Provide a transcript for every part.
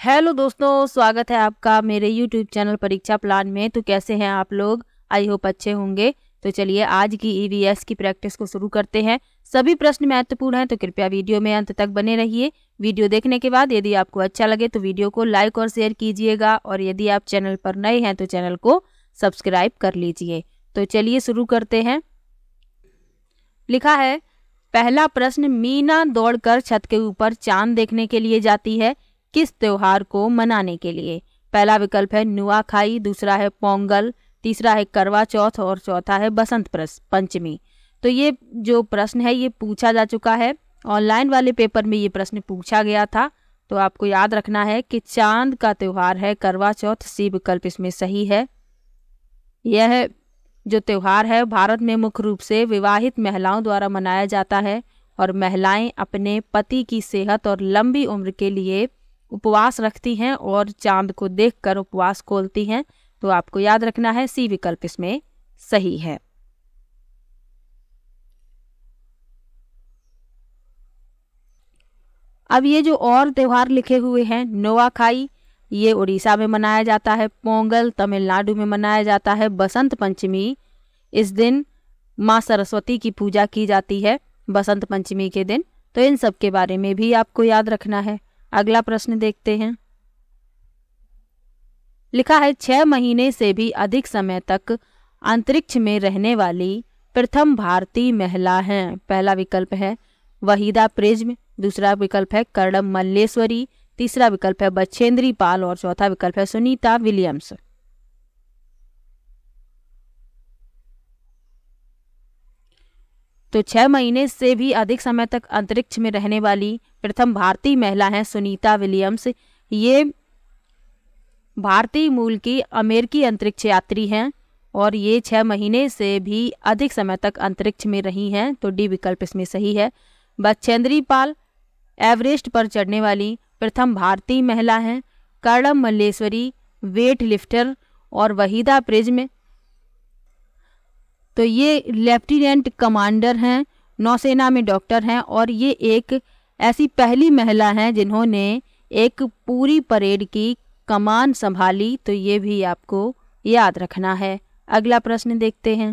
Hello दोस्तों, स्वागत है आपका मेरे YouTube चैनल परीक्षा प्लान में। तो कैसे हैं आप लोग? आई होप अच्छे होंगे। तो चलिए आज की EVS की प्रैक्टिस को शुरू करते हैं। सभी प्रश्न महत्वपूर्ण हैं तो कृपया वीडियो में अंत तक बने रहिए। वीडियो देखने के बाद यदि आपको अच्छा लगे तो वीडियो को लाइक और शेयर कीजिएगा, और यदि आप चैनल पर नए हैं तो चैनल को सब्सक्राइब कर लीजिए। तो चलिए शुरू करते हैं। लिखा है, पहला प्रश्न, मीना दौड़कर छत के ऊपर चांद देखने के लिए जाती है, किस त्योहार को मनाने के लिए? पहला विकल्प है नुआखाई, दूसरा है पोंगल, तीसरा है करवा चौथ और चौथा है बसंत पंचमी। तो ये जो प्रश्न है ये पूछा जा चुका है। ऑनलाइन वाले पेपर में ये प्रश्न पूछा गया था। तो आपको याद रखना है कि चांद का त्योहार है करवा चौथ। सी विकल्प इसमें सही है। यह जो त्योहार है भारत में मुख्य रूप से विवाहित महिलाओं द्वारा मनाया जाता है, और महिलाएं अपने पति की सेहत और लंबी उम्र के लिए उपवास रखती हैं और चांद को देखकर उपवास खोलती हैं। तो आपको याद रखना है सी विकल्प इसमें सही है। अब ये जो और त्योहार लिखे हुए हैं, नुआखाई ये उड़ीसा में मनाया जाता है, पोंगल तमिलनाडु में मनाया जाता है, बसंत पंचमी इस दिन माँ सरस्वती की पूजा की जाती है बसंत पंचमी के दिन। तो इन सब के बारे में भी आपको याद रखना है। अगला प्रश्न देखते हैं। लिखा है, 6 महीने से भी अधिक समय तक अंतरिक्ष में रहने वाली प्रथम भारतीय महिला हैं। पहला विकल्प है वहीदा प्रिज्म, दूसरा विकल्प है कर्णम मल्लेश्वरी, तीसरा विकल्प है बछेंद्री पाल और चौथा विकल्प है सुनीता विलियम्स। तो 6 महीने से भी अधिक समय तक अंतरिक्ष में रहने वाली प्रथम भारतीय महिला हैं सुनीता विलियम्स। ये भारतीय मूल की अमेरिकी अंतरिक्ष यात्री हैं और ये 6 महीने से भी अधिक समय तक अंतरिक्ष में रही हैं। तो डी विकल्प इसमें सही है। बछेंद्री पाल एवरेस्ट पर चढ़ने वाली प्रथम भारतीय महिला हैं। कर्णम मल्लेश्वरी वेट लिफ्टर और वहीदा प्रिज्म तो ये लेफ्टिनेंट कमांडर हैं, नौसेना में डॉक्टर हैं, और ये एक ऐसी पहली महिला हैं जिन्होंने एक पूरी परेड की कमान संभाली। तो ये भी आपको याद रखना है। अगला प्रश्न देखते हैं।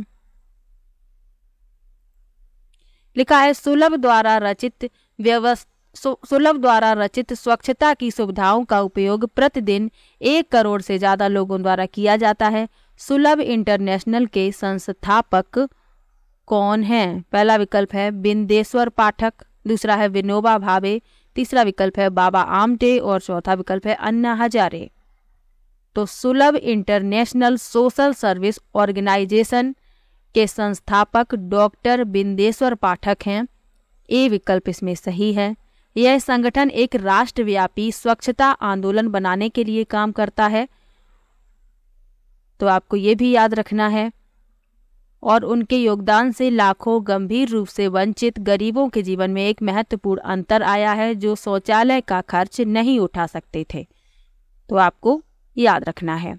लिखा है, सुलभ द्वारा रचित स्वच्छता की सुविधाओं का उपयोग प्रतिदिन 1 करोड़ से ज्यादा लोगों द्वारा किया जाता है। सुलभ इंटरनेशनल के संस्थापक कौन हैं? पहला विकल्प है बिंदेश्वर पाठक, दूसरा है विनोबा भावे, तीसरा विकल्प है बाबा आमटे और चौथा विकल्प है अन्ना हजारे। तो सुलभ इंटरनेशनल सोशल सर्विस ऑर्गेनाइजेशन के संस्थापक डॉक्टर बिंदेश्वर पाठक हैं। ए विकल्प इसमें सही है। यह संगठन एक राष्ट्रव्यापी स्वच्छता आंदोलन बनाने के लिए काम करता है। तो आपको ये भी याद रखना है। और उनके योगदान से लाखों गंभीर रूप से वंचित गरीबों के जीवन में एक महत्वपूर्ण अंतर आया है जो शौचालय का खर्च नहीं उठा सकते थे। तो आपको याद रखना है।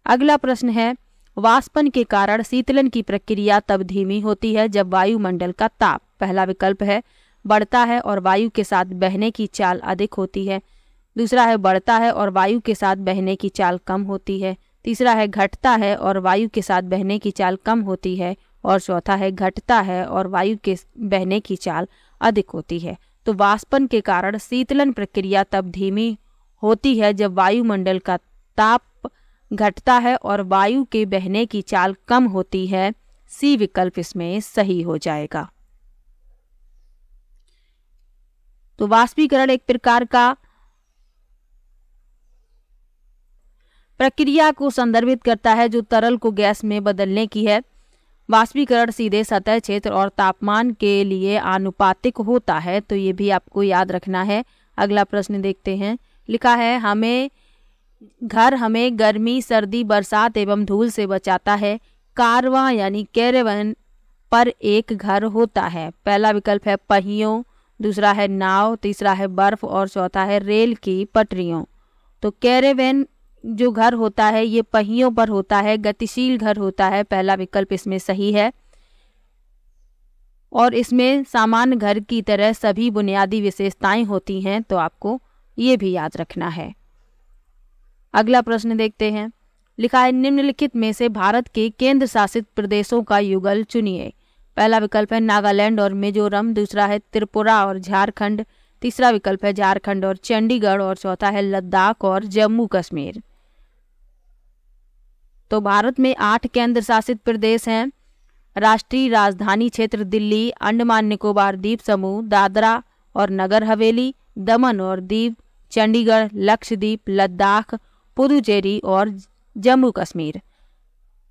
अगला प्रश्न है, वाष्पन के कारण शीतलन की प्रक्रिया तब धीमी होती है जब वायुमंडल का ताप, पहला विकल्प है बढ़ता है और वायु के साथ बहने की चाल अधिक होती है, दूसरा है बढ़ता है और वायु के साथ बहने की चाल कम होती है, तीसरा है घटता है और वायु के साथ बहने की चाल कम होती है, और चौथा है घटता है और वायु के बहने की चाल अधिक होती है। तो वाष्पन के कारण शीतलन प्रक्रिया तब धीमी होती है जब वायुमंडल का ताप घटता है और वायु के बहने की चाल कम होती है। सी विकल्प इसमें सही हो जाएगा। तो वाष्पीकरण एक प्रकार का प्रक्रिया को संदर्भित करता है जो तरल को गैस में बदलने की है। वाष्पीकरण सीधे सतह क्षेत्र और तापमान के लिए आनुपातिक होता है। तो ये भी आपको याद रखना है। अगला प्रश्न देखते हैं। लिखा है, हमें गर्मी, सर्दी, बरसात एवं धूल से बचाता है। कारवां यानी कैरेवन पर एक घर होता है। पहला विकल्प है पहियों, दूसरा है नाव, तीसरा है बर्फ और चौथा है रेल की पटरियों। तो कैरेवन जो घर होता है ये पहियों पर होता है, गतिशील घर होता है। पहला विकल्प इसमें सही है। और इसमें सामान्य घर की तरह सभी बुनियादी विशेषताएं होती हैं, तो आपको ये भी याद रखना है। अगला प्रश्न देखते हैं। लिखा है निम्नलिखित में से भारत के केंद्र शासित प्रदेशों का युगल चुनिए। पहला विकल्प है नागालैंड और मिजोरम, दूसरा है त्रिपुरा और झारखंड, तीसरा विकल्प है झारखंड और चंडीगढ़ और चौथा है लद्दाख और जम्मू कश्मीर। तो भारत में 8 केंद्र शासित प्रदेश हैं। राष्ट्रीय राजधानी क्षेत्र दिल्ली, अंडमान निकोबार द्वीप समूह, दादरा और नगर हवेली, दमन और दीव, चंडीगढ़, लक्षद्वीप, लद्दाख, पुदुचेरी और जम्मू कश्मीर।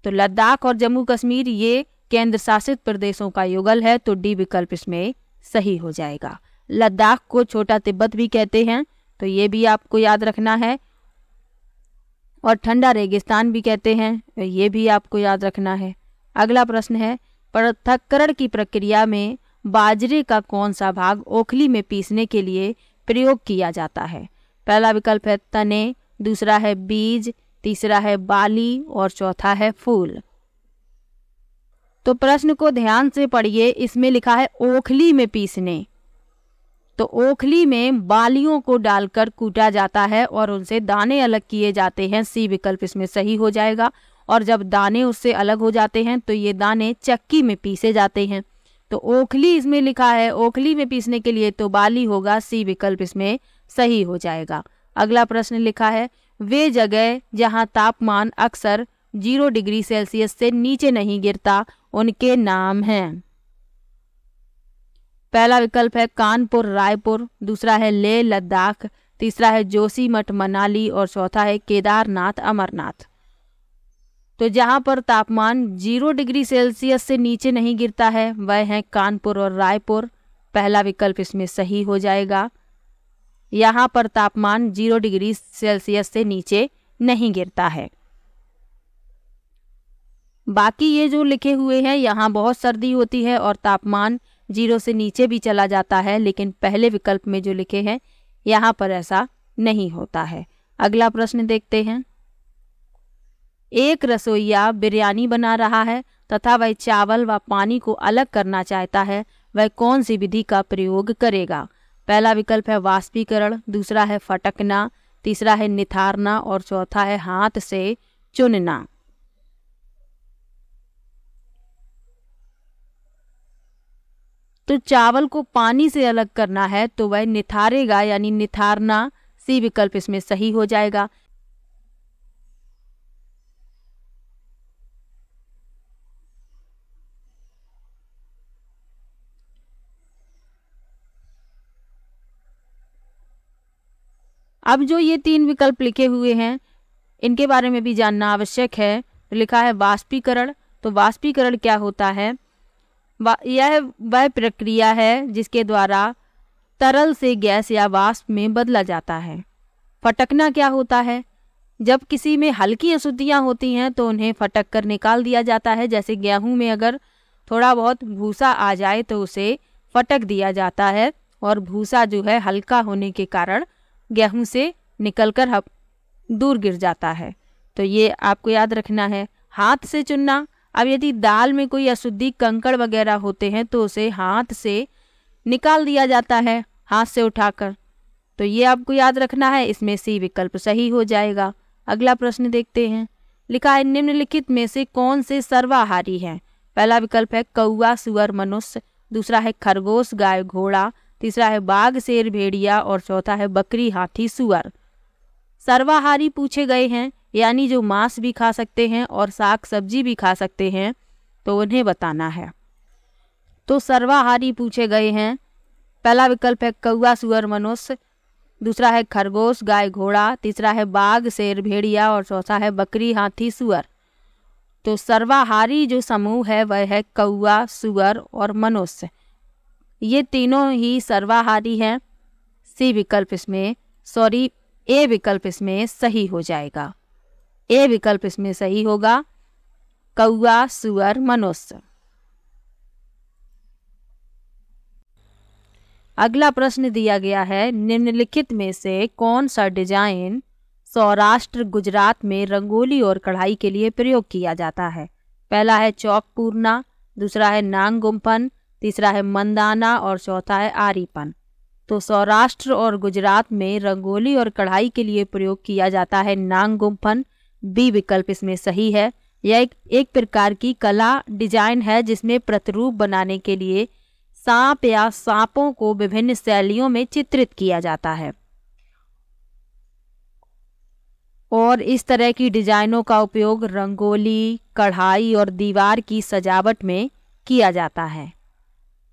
तो लद्दाख और जम्मू कश्मीर ये केंद्र शासित प्रदेशों का युगल है, तो डी विकल्प इसमें सही हो जाएगा। लद्दाख को छोटा तिब्बत भी कहते हैं, तो ये भी आपको याद रखना है। और ठंडा रेगिस्तान भी कहते हैं, तो ये भी आपको याद रखना है। अगला प्रश्न है पृथक्करण की प्रक्रिया में बाजरे का कौन सा भाग ओखली में पीसने के लिए प्रयोग किया जाता है। पहला विकल्प है तने, दूसरा है बीज, तीसरा है बाली और चौथा है फूल। तो प्रश्न को ध्यान से पढ़िए। इसमें लिखा है ओखली में पीसने, तो ओखली में बालियों को डालकर कूटा जाता है और उनसे दाने अलग किए जाते हैं। सी विकल्प इसमें सही हो जाएगा। और जब दाने उससे अलग हो जाते हैं तो ये दाने चक्की में पीसे जाते हैं। तो ओखली इसमें लिखा है, ओखली में पीसने के लिए तो बाली होगा। सी विकल्प इसमें सही हो जाएगा। अगला प्रश्न लिखा है वे जगह जहां तापमान अक्सर 0 डिग्री सेल्सियस से नीचे नहीं गिरता उनके नाम हैं। पहला विकल्प है कानपुर रायपुर, दूसरा है लेह लद्दाख, तीसरा है जोशीमठ मनाली और चौथा है केदारनाथ अमरनाथ। तो जहां पर तापमान 0 डिग्री सेल्सियस से नीचे नहीं गिरता है वह है कानपुर और रायपुर। पहला विकल्प इसमें सही हो जाएगा। यहाँ पर तापमान 0 डिग्री सेल्सियस से नीचे नहीं गिरता है। बाकी ये जो लिखे हुए हैं यहाँ बहुत सर्दी होती है और तापमान 0 से नीचे भी चला जाता है, लेकिन पहले विकल्प में जो लिखे हैं यहाँ पर ऐसा नहीं होता है। अगला प्रश्न देखते हैं। एक रसोइया बिरयानी बना रहा है तथा वह चावल व पानी को अलग करना चाहता है, वह कौन सी विधि का प्रयोग करेगा। पहला विकल्प है वाष्पीकरण, दूसरा है फटकना, तीसरा है निथारना और चौथा है हाथ से चुनना। तो चावल को पानी से अलग करना है तो वह निथारेगा यानी निथारना। सी विकल्प इसमें सही हो जाएगा। अब जो ये 3 विकल्प लिखे हुए हैं इनके बारे में भी जानना आवश्यक है। लिखा है वाष्पीकरण, तो वाष्पीकरण क्या होता है। यह वह प्रक्रिया है जिसके द्वारा तरल से गैस या वाष्प में बदला जाता है। फटकना क्या होता है, जब किसी में हल्की अशुद्धियां होती हैं तो उन्हें फटक कर निकाल दिया जाता है। जैसे गेहूं में अगर थोड़ा बहुत भूसा आ जाए तो उसे फटक दिया जाता है और भूसा जो है हल्का होने के कारण गेहूं से निकलकर दूर गिर जाता है। तो ये आपको याद रखना है। हाथ से चुनना, अब यदि दाल में कोई अशुद्धि कंकड़ वगैरह होते हैं तो उसे हाथ से निकाल दिया जाता है, हाथ से उठाकर। तो ये आपको याद रखना है। इसमें सी विकल्प सही हो जाएगा। अगला प्रश्न देखते हैं। लिखा है निम्नलिखित में से कौन से सर्वाहारी हैं। पहला विकल्प है कौवा सुअर मनुष्य, दूसरा है खरगोश गाय घोड़ा, तीसरा है बाघ शेर भेड़िया और चौथा है बकरी हाथी सुअर। सर्वाहारी पूछे गए हैं यानी जो मांस भी खा सकते हैं और साग सब्जी भी खा सकते हैं, तो उन्हें बताना है। तो सर्वाहारी पूछे गए हैं। पहला विकल्प है कौवा सुअर मनुष्य, दूसरा है खरगोश गाय घोड़ा, तीसरा है बाघ शेर भेड़िया और चौथा है बकरी हाथी सुअर। तो सर्वाहारी जो समूह है वह है कौवा सुअर और मनुष्य। ये तीनों ही सर्वाहारी हैं। सी विकल्प इसमें ए विकल्प इसमें सही हो जाएगा। ए विकल्प इसमें सही होगा, कौवा सुअर मनुष्य। अगला प्रश्न दिया गया है निम्नलिखित में से कौन सा डिजाइन सौराष्ट्र गुजरात में रंगोली और कढ़ाई के लिए प्रयोग किया जाता है। पहला है चौक पूरना, दूसरा है नांग गुम्फन, तीसरा है मंदाना और चौथा है आरीपन। तो सौराष्ट्र और गुजरात में रंगोली और कढ़ाई के लिए प्रयोग किया जाता है नांगगुम्फन। बी विकल्प इसमें सही है। यह एक प्रकार की कला डिजाइन है जिसमें प्रतिरूप बनाने के लिए सांप या सांपों को विभिन्न शैलियों में चित्रित किया जाता है और इस तरह की डिजाइनों का उपयोग रंगोली, कढ़ाई और दीवार की सजावट में किया जाता है।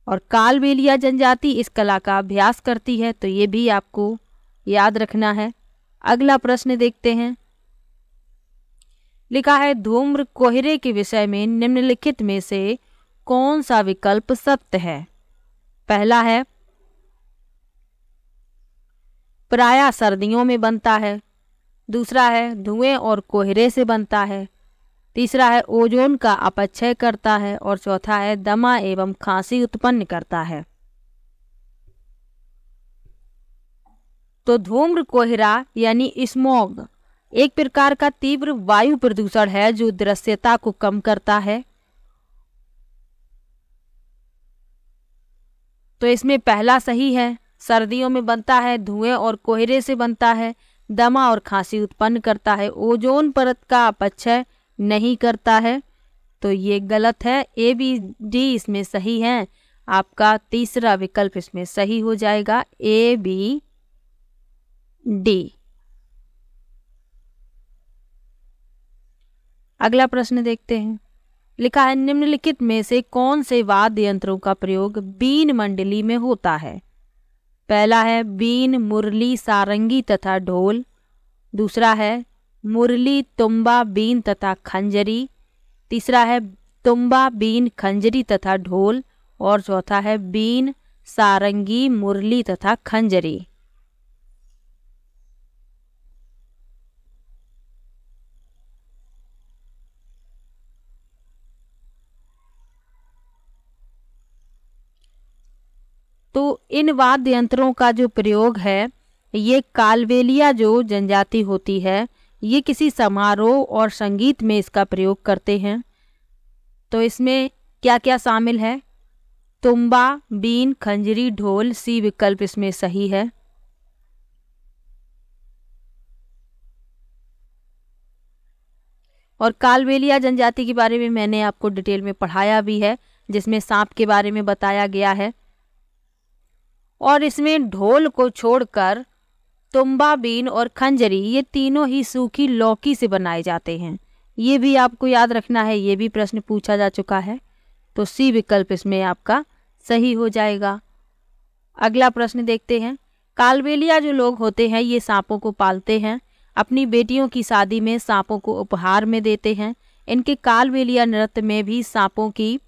और कालबेलिया जनजाति इस कला का अभ्यास करती है, तो ये भी आपको याद रखना है। अगला प्रश्न देखते हैं। लिखा है धूम्र कोहरे के विषय में निम्नलिखित में से कौन सा विकल्प सत्य है? पहला है प्रायः सर्दियों में बनता है। दूसरा है धुएं और कोहरे से बनता है। तीसरा है ओजोन का अपक्षय करता है और चौथा है दमा एवं खांसी उत्पन्न करता है। तो धूम्र कोहरा यानी स्मॉग एक प्रकार का तीव्र वायु प्रदूषण है जो दृश्यता को कम करता है। तो इसमें पहला सही है, सर्दियों में बनता है, धुएं और कोहरे से बनता है, दमा और खांसी उत्पन्न करता है, ओजोन परत का अपक्षय नहीं करता है। तो ये गलत है। ए बी डी इसमें सही है। आपका तीसरा विकल्प इसमें सही हो जाएगा, ए बी डी। अगला प्रश्न देखते हैं। लिखा है निम्नलिखित में से कौन से वाद्य यंत्रों का प्रयोग बीन मंडली में होता है? पहला है बीन, मुरली, सारंगी तथा ढोल। दूसरा है मुरली, तुम्बा, बीन तथा खंजरी। तीसरा है तुम्बा, बीन, खंजरी तथा ढोल और चौथा है बीन, सारंगी, मुरली तथा खंजरी। तो इन वाद्य यंत्रों का जो प्रयोग है, ये कालबेलिया जो जनजाति होती है, ये किसी समारोह और संगीत में इसका प्रयोग करते हैं। तो इसमें क्या क्या शामिल है? तुम्बा, बीन, खंजरी, ढोल। सी विकल्प इसमें सही है। और कालबेलिया जनजाति के बारे में मैंने आपको डिटेल में पढ़ाया भी है, जिसमें सांप के बारे में बताया गया है। और इसमें ढोल को छोड़कर तुम्बा, बीन और खंजरी ये तीनों ही सूखी लौकी से बनाए जाते हैं। ये भी आपको याद रखना है, ये भी प्रश्न पूछा जा चुका है। तो सी विकल्प इसमें आपका सही हो जाएगा। अगला प्रश्न देखते हैं। कालबेलिया जो लोग होते हैं ये सांपों को पालते हैं, अपनी बेटियों की शादी में सांपों को उपहार में देते हैं। इनके कालबेलिया नृत्य में भी सांपों की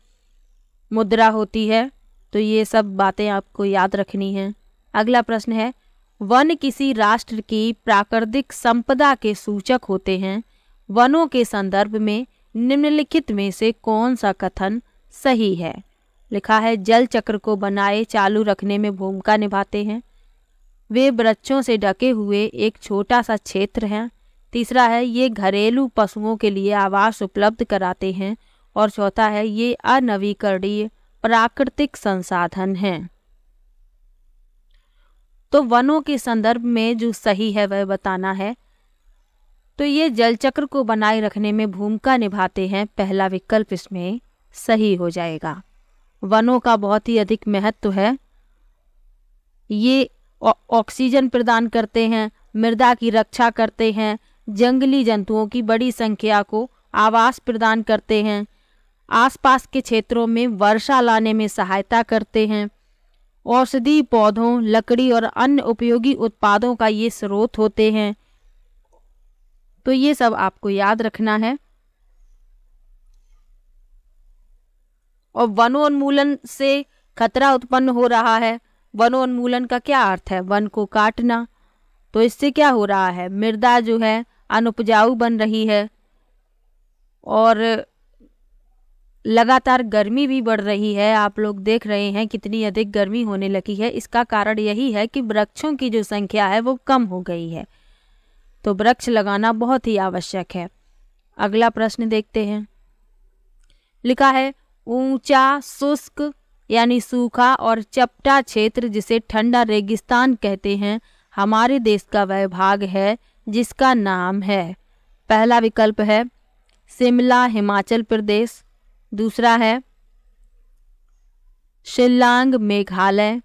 मुद्रा होती है। तो ये सब बातें आपको याद रखनी हैं। अगला प्रश्न है वन किसी राष्ट्र की प्राकृतिक संपदा के सूचक होते हैं। वनों के संदर्भ में निम्नलिखित में से कौन सा कथन सही है? लिखा है जल चक्र को बनाए चालू रखने में भूमिका निभाते हैं। वे वृक्षों से ढके हुए एक छोटा सा क्षेत्र हैं। तीसरा है ये घरेलू पशुओं के लिए आवास उपलब्ध कराते हैं और चौथा है ये अनवीकरणीय प्राकृतिक संसाधन हैं। तो वनों के संदर्भ में जो सही है वह बताना है। तो ये जल चक्र को बनाए रखने में भूमिका निभाते हैं, पहला विकल्प इसमें सही हो जाएगा। वनों का बहुत ही अधिक महत्व है। ये ऑक्सीजन प्रदान करते हैं, मृदा की रक्षा करते हैं, जंगली जंतुओं की बड़ी संख्या को आवास प्रदान करते हैं, आसपास के क्षेत्रों में वर्षा लाने में सहायता करते हैं, औषधि पौधों, लकड़ी और अन्य उपयोगी उत्पादों का ये स्रोत होते हैं। तो ये सब आपको याद रखना है। और वनोन्मूलन से खतरा उत्पन्न हो रहा है। वनोन्मूलन का क्या अर्थ है? वन को काटना। तो इससे क्या हो रहा है? मृदा जो है अनुपजाऊ बन रही है और लगातार गर्मी भी बढ़ रही है। आप लोग देख रहे हैं कितनी अधिक गर्मी होने लगी है। इसका कारण यही है कि वृक्षों की जो संख्या है वो कम हो गई है। तो वृक्ष लगाना बहुत ही आवश्यक है। अगला प्रश्न देखते हैं। लिखा है ऊंचा, शुष्क, यानी सूखा और चपटा क्षेत्र जिसे ठंडा रेगिस्तान कहते हैं हमारे देश का वह भाग है जिसका नाम है। पहला विकल्प है शिमला हिमाचल प्रदेश, दूसरा है शिल्लांग मेघालय,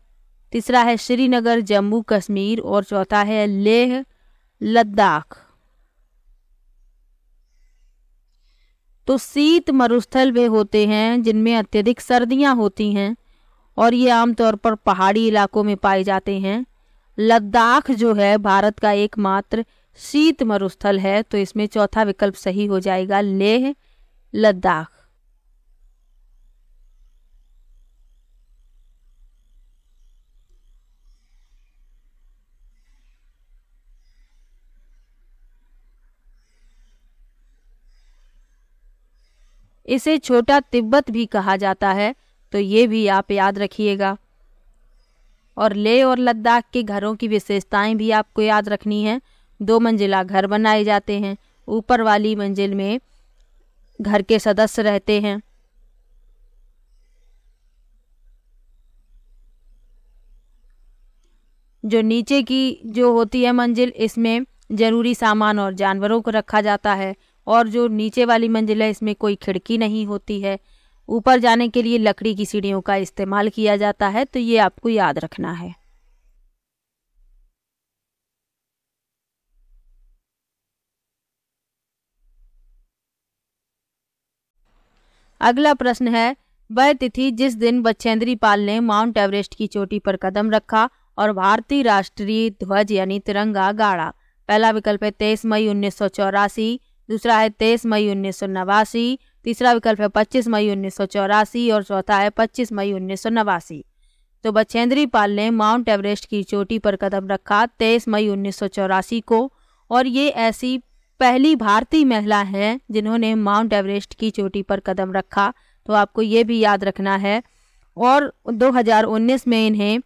तीसरा है श्रीनगर जम्मू कश्मीर और चौथा है लेह लद्दाख। तो शीत मरुस्थल वे होते हैं जिनमें अत्यधिक सर्दियां होती हैं और ये आमतौर पर पहाड़ी इलाकों में पाए जाते हैं। लद्दाख जो है भारत का एकमात्र शीत मरुस्थल है, तो इसमें चौथा विकल्प सही हो जाएगा, लेह लद्दाख। इसे छोटा तिब्बत भी कहा जाता है, तो ये भी आप याद रखिएगा। और लेह और लद्दाख के घरों की विशेषताएं भी आपको याद रखनी है। 2 मंजिला घर बनाए जाते हैं, ऊपर वाली मंजिल में घर के सदस्य रहते हैं। जो नीचे की जो होती है मंजिल, इसमें जरूरी सामान और जानवरों को रखा जाता है, और जो नीचे वाली मंजिल है इसमें कोई खिड़की नहीं होती है। ऊपर जाने के लिए लकड़ी की सीढ़ियों का इस्तेमाल किया जाता है, तो ये आपको याद रखना है। अगला प्रश्न है, वह तिथि जिस दिन बछेंद्री पाल ने माउंट एवरेस्ट की चोटी पर कदम रखा और भारतीय राष्ट्रीय ध्वज यानी तिरंगा गाड़ा। पहला विकल्प है 23 मई 1984, दूसरा है 23 मई 1989, तीसरा विकल्प है 25 मई 1984 और चौथा है 25 मई 1989। तो बछेंद्री पाल ने माउंट एवरेस्ट की चोटी पर कदम रखा 23 मई 1984 को, और ये ऐसी पहली भारतीय महिला हैं जिन्होंने माउंट एवरेस्ट की चोटी पर कदम रखा, तो आपको ये भी याद रखना है। और 2019 में इन्हें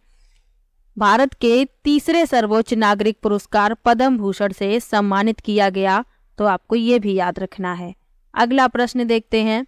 भारत के तीसरे सर्वोच्च नागरिक पुरस्कार पद्म भूषण से सम्मानित किया गया, तो आपको ये भी याद रखना है। अगला प्रश्न देखते हैं।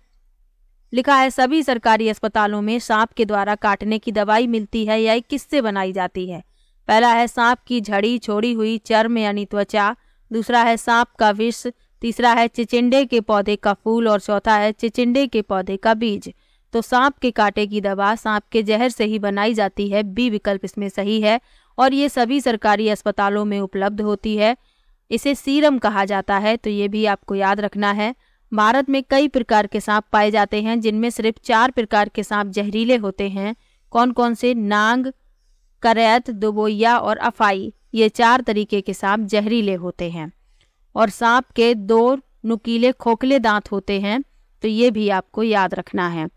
लिखा है, सभी सरकारी अस्पतालों में सांप के द्वारा काटने की दवाई मिलती है, यह किससे बनाई जाती है? पहला है सांप की झड़ी छोड़ी हुई चर्म यानी त्वचा, दूसरा है सांप का विष, तीसरा है चिचिंडे के पौधे का फूल और चौथा है चिचिंडे के पौधे का बीज। तो सांप के कांटे की दवा सांप के जहर से ही बनाई जाती है, बी विकल्प इसमें सही है, और ये सभी सरकारी अस्पतालों में उपलब्ध होती है। इसे सीरम कहा जाता है, तो ये भी आपको याद रखना है। भारत में कई प्रकार के सांप पाए जाते हैं, जिनमें सिर्फ 4 प्रकार के सांप जहरीले होते हैं। कौन कौन से? नांग, करैत, दुबोइया और अफाई। ये 4 तरीके के सांप जहरीले होते हैं, और सांप के 2 नुकीले खोखले दांत होते हैं, तो ये भी आपको याद रखना है।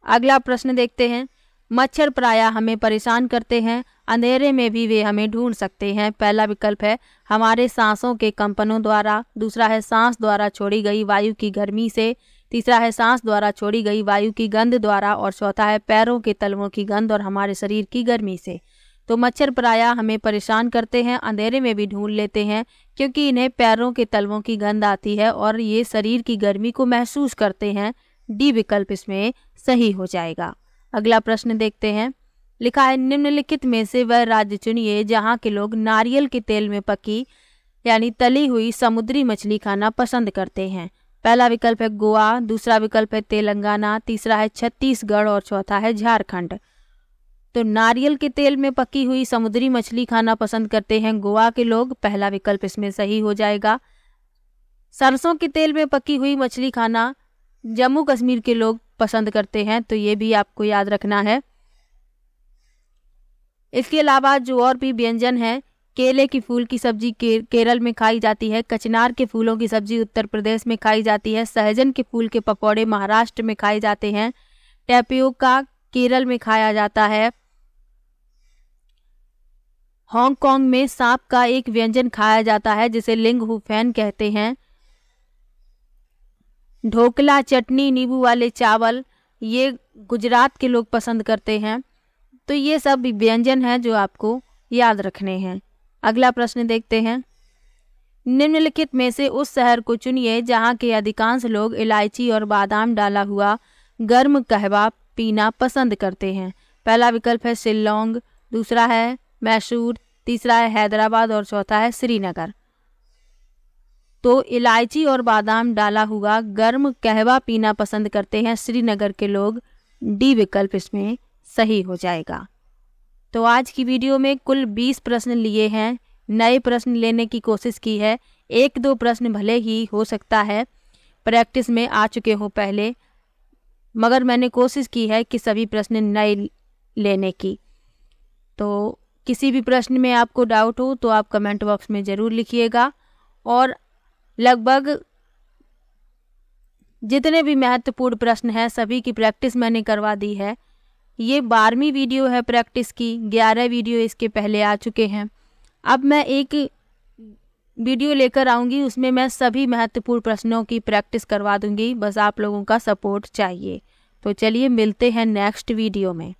अगला प्रश्न देखते हैं। मच्छर प्रायः हमें परेशान करते हैं, अंधेरे में भी वे हमें ढूंढ सकते हैं। पहला विकल्प है हमारे सांसों के कंपनों द्वारा, दूसरा है सांस द्वारा छोड़ी गई वायु की गर्मी से, तीसरा है सांस द्वारा छोड़ी गई वायु की गंध द्वारा और चौथा है पैरों के तलवों की गंध और हमारे शरीर की गर्मी से। तो मच्छर प्रायः हमें परेशान करते हैं, अंधेरे में भी ढूंढ लेते हैं, क्योंकि इन्हें पैरों के तलवों की गंध आती है और ये शरीर की गर्मी को महसूस करते हैं। डी विकल्प इसमें सही हो जाएगा। अगला प्रश्न देखते हैं। लिखा है, निम्नलिखित में से वह राज्य चुनिए जहाँ के लोग नारियल के तेल में पकी यानी तली हुई समुद्री मछली खाना पसंद करते हैं। पहला विकल्प है गोवा, दूसरा विकल्प है तेलंगाना, तीसरा है छत्तीसगढ़ और चौथा है झारखंड। तो नारियल के तेल में पकी हुई समुद्री मछली खाना पसंद करते हैं गोवा के लोग, पहला विकल्प इसमें सही हो जाएगा। सरसों के तेल में पकी हुई मछली खाना जम्मू कश्मीर के लोग पसंद करते हैं, तो ये भी आपको याद रखना है। इसके अलावा जो और भी व्यंजन है, केले की फूल की सब्जी केरल में खाई जाती है, कचनार के फूलों की सब्जी उत्तर प्रदेश में खाई जाती है, सहजन के फूल के पकौड़े महाराष्ट्र में खाए जाते हैं, टैपियोका केरल में खाया जाता है, हांगकांग में सांप का एक व्यंजन खाया जाता है जिसे लिंग हु फैन कहते हैं, ढोकला चटनी नींबू वाले चावल ये गुजरात के लोग पसंद करते हैं। तो ये सब व्यंजन हैं जो आपको याद रखने हैं। अगला प्रश्न देखते हैं। निम्नलिखित में से उस शहर को चुनिए जहाँ के अधिकांश लोग इलायची और बादाम डाला हुआ गर्म कहवा पीना पसंद करते हैं। पहला विकल्प है शिल्लोंग, दूसरा है मैसूर, तीसरा है हैदराबाद और चौथा है श्रीनगर। तो इलायची और बादाम डाला हुआ गर्म कहवा पीना पसंद करते हैं श्रीनगर के लोग। डी विकल्प इसमें सही हो जाएगा। तो आज की वीडियो में कुल 20 प्रश्न लिए हैं, नए प्रश्न लेने की कोशिश की है। 1-2 प्रश्न भले ही हो सकता है प्रैक्टिस में आ चुके हो पहले, मगर मैंने कोशिश की है कि सभी प्रश्न नए लेने की। तो किसी भी प्रश्न में आपको डाउट हो तो आप कमेंट बॉक्स में ज़रूर लिखिएगा। और लगभग जितने भी महत्वपूर्ण प्रश्न हैं सभी की प्रैक्टिस मैंने करवा दी है। ये 12वीं वीडियो है प्रैक्टिस की, 11 वीडियो इसके पहले आ चुके हैं। अब मैं एक वीडियो लेकर आऊँगी, उसमें मैं सभी महत्वपूर्ण प्रश्नों की प्रैक्टिस करवा दूँगी। बस आप लोगों का सपोर्ट चाहिए। तो चलिए मिलते हैं नेक्स्ट वीडियो में।